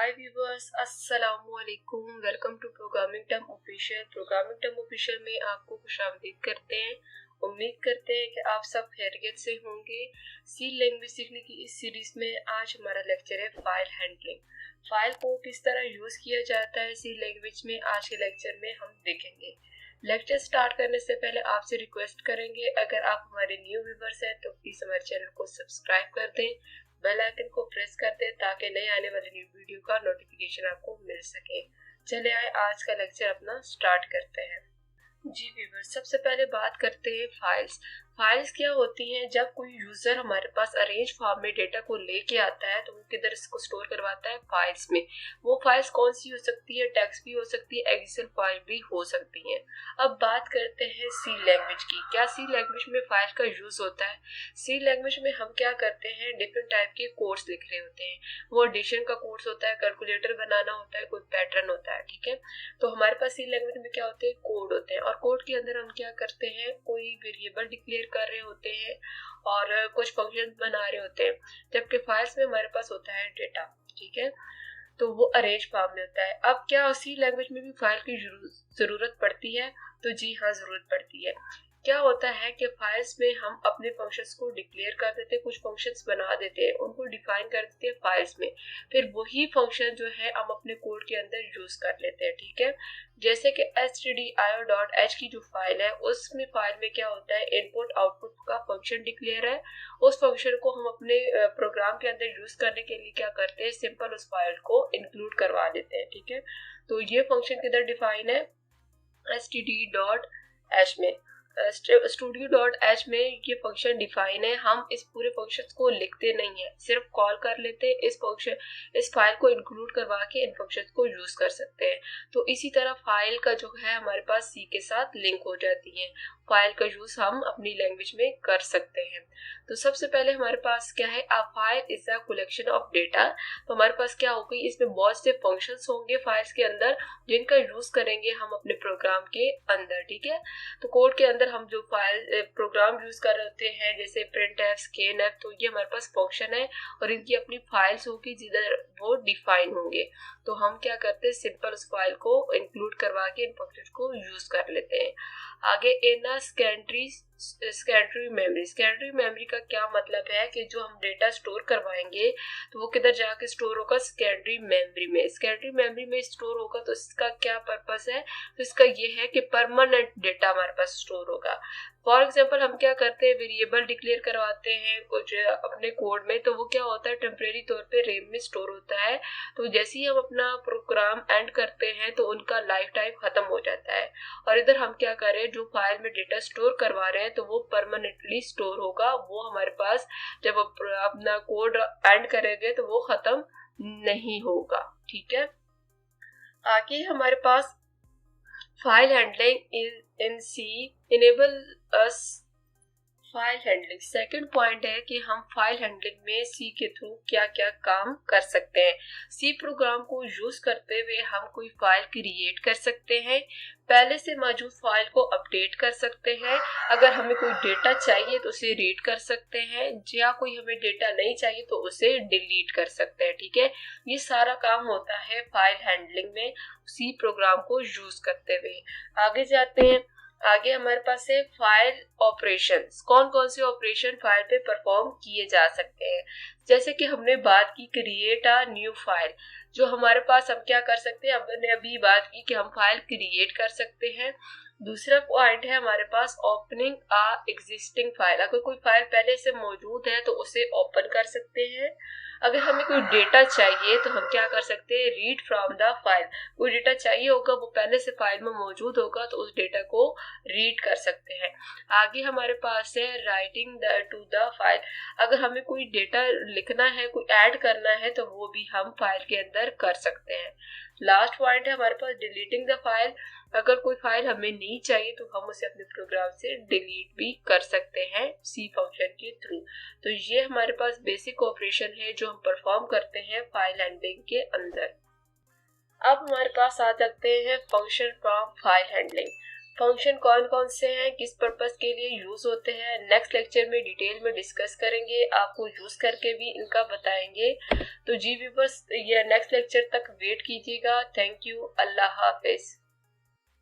हाय viewers, अस्सलामु अलैकुम। Welcome to programming term official. Programming term official में आपको खुशामदीद करते हैं। उम्मीद करते हैं कि आप सब खैरियत से होंगे। सी लैंग्वेज सीखने की इस सीरीज में आज हमारा लेक्चर है फाइल हैंडलिंग। फाइल को किस तरह यूज किया जाता है सी लैंग्वेज में आज के लेक्चर में हम देखेंगे। लेक्चर स्टार्ट करने से पहले आपसे रिक्वेस्ट करेंगे, अगर आप हमारे न्यू व्यूवर्स हैं तो प्लीज हमारे चैनल को सब्सक्राइब कर दें, बेल आइकन को प्रेस कर दें ताकि नए आने वाले न्यू वीडियो का नोटिफिकेशन आपको मिल सके। चले आए आज का लेक्चर अपना स्टार्ट करते हैं। जी व्यूअर्स, सबसे पहले बात करते हैं फाइल्स। फाइल्स क्या होती हैं? जब कोई यूजर हमारे पास अरेंज फॉर्म में डेटा को लेके आता है तो वो किधर इसको स्टोर करवाता है? फाइल्स में। वो फाइल्स कौन सी हो सकती है? टेक्स्ट भी हो सकती है, एक्सेल फाइल भी हो सकती है। अब बात करते हैं सी लैंग्वेज की। क्या सी लैंग्वेज में फाइल का यूज होता है? सी लैंग्वेज में हम क्या करते हैं, डिफरेंट टाइप के कोड्स लिख रहे होते हैं। वो एडिशन का कोड्स होता है, कैलकुलेटर बनाना होता है, कोई पैटर्न होता है, ठीक है। तो हमारे पास सी लैंग्वेज में क्या होते हैं, कोड होते हैं, और कोड के अंदर हम क्या करते हैं, कोई वेरिएबल डिक्लेयर कर रहे होते हैं और कुछ फंक्शन बना रहे होते हैं। जबकि फाइल्स में हमारे पास होता है डेटा, ठीक है, तो वो अरेंज फॉर्म में होता है। अब क्या सी लैंग्वेज में भी फाइल की जरूरत पड़ती है? तो जी हाँ, जरूरत पड़ती है। क्या होता है कि फाइल्स में हम अपने फंक्शंस को डिक्लेयर कर देते हैं, कुछ फंक्शंस बना देते हैं, उनको डिफाइन कर देते हैं फाइल्स में, फिर वही फंक्शन जो है हम अपने कोड के अंदर यूज कर लेते हैं, ठीक है। जैसे कि stdio.h की जो फाइल है, उसमें फाइल में क्या होता है, इनपुट आउटपुट का फंक्शन डिक्लेयर है। उस फंक्शन को हम अपने प्रोग्राम के अंदर यूज करने के लिए क्या करते हैं, सिंपल उस फाइल को इंक्लूड करवा देते हैं, ठीक है। तो ये फंक्शन किधर डिफाइन है, std.h में। studio.h में ये फंक्शन डिफाइन है। हम इस पूरे फंक्शन को लिखते नहीं है, सिर्फ कॉल कर लेते हैं। इस फाइल को इंक्लूड करवा के इन फंक्शन को यूज कर सकते हैं। तो इसी तरह फाइल का जो है हमारे पास सी के साथ लिंक हो जाती है। फाइल का यूज हम अपनी लैंग्वेज में कर सकते हैं। तो सबसे पहले हमारे पास क्या है, a file is a collection of data. तो हमारे पास क्या होगी, इसमें बहुत से फंक्शंस होंगे फाइल्स के अंदर जिनका यूज करेंगे हम अपने प्रोग्राम के अंदर, ठीक है। तो कोड के अंदर हम जो फाइल प्रोग्राम यूज कर रहे हैं, जैसे printf, scanf, तो ये हमारे पास फंक्शन है और इनकी अपनी फाइल्स होगी जिधर वो डिफाइन होंगे। तो हम क्या करते हैं, सिंपल उस फाइल को इंक्लूड करवा के इन फंक्शन को यूज कर लेते हैं। आगे in secondary memory. Secondary memory का क्या मतलब है कि जो हम डेटा स्टोर करवाएंगे तो वो किधर जाके स्टोर होगा, सेकेंडरी मेमोरी में। सेकेंडरी मेमोरी में स्टोर होगा तो इसका क्या पर्पस है, तो इसका ये है कि परमानेंट डेटा हमारे पास स्टोर होगा। फॉर एग्जाम्पल हम क्या करते हैं, वेरिएबल डिक्लेयर करवाते हैं कुछ अपने कोड में, तो वो क्या होता है, टेम्परेरी तौर पे रैम में स्टोर होता है। तो जैसे ही हम अपना प्रोग्राम एंड करते हैं तो उनका लाइफ टाइम खत्म हो जाता है। और इधर हम क्या कर रहे हैं, जो फाइल में डेटा स्टोर करवा रहे हैं तो वो परमानेंटली स्टोर होगा। वो हमारे पास जब अपना कोड एंड करेंगे तो वो खत्म नहीं होगा, ठीक है। आगे हमारे पास file handling in C enable us file handling. Second point है कि हम फाइल हैंडलिंग में सी के थ्रू क्या क्या काम कर सकते हैं। सी प्रोग्राम को यूज करते हुए हम कोई फाइल क्रिएट कर सकते हैं, पहले से मौजूद फाइल को अपडेट कर सकते हैं, अगर हमें कोई डेटा चाहिए तो उसे रीड कर सकते हैं, या कोई हमें डेटा नहीं चाहिए तो उसे डिलीट कर सकते हैं, ठीक है। ये सारा काम होता है फाइल हैंडलिंग में सी प्रोग्राम को यूज करते हुए। आगे जाते हैं। आगे हमारे पास है फाइल ऑपरेशंस। कौन कौन से ऑपरेशन फाइल पे परफॉर्म किए जा सकते हैं। जैसे कि हमने बात की क्रिएट अ न्यू फाइल, जो हमारे पास हम क्या कर सकते हैं, हमने अभी बात की कि हम फाइल क्रिएट कर सकते हैं। दूसरा पॉइंट है हमारे पास ओपनिंग अ एग्जिस्टिंग फाइल। अगर कोई फाइल पहले से मौजूद है तो उसे ओपन कर सकते हैं। अगर हमें कोई डेटा चाहिए तो हम क्या कर सकते हैं, रीड फ्रॉम द फाइल। कोई डेटा चाहिए होगा, वो पहले से फाइल में मौजूद होगा तो उस डेटा को रीड कर सकते हैं। आगे हमारे पास है राइटिंग टू द फाइल। अगर हमें कोई डेटा लिखना है, कोई ऐड करना है तो वो भी हम फाइल के अंदर कर सकते हैं। लास्ट पॉइंट है हमारे पास डिलीटिंग द फाइल। अगर कोई फाइल हमें नहीं चाहिए तो हम उसे अपने प्रोग्राम से डिलीट भी कर सकते हैं सी फंक्शन के थ्रू। तो ये हमारे पास बेसिक ऑपरेशन है जो हम परफॉर्म करते हैं फाइल हैंडलिंग के अंदर। अब हमारे पास आ सकते हैं function from file handling. Function कौन कौन से हैं, किस पर्पस के लिए यूज होते हैं, नेक्स्ट लेक्चर में डिटेल में डिस्कस करेंगे, आपको यूज करके भी इनका बताएंगे। तो जी व्यूअर्स, ये नेक्स्ट लेक्चर तक वेट कीजिएगा। Thank you, Allah Hafiz.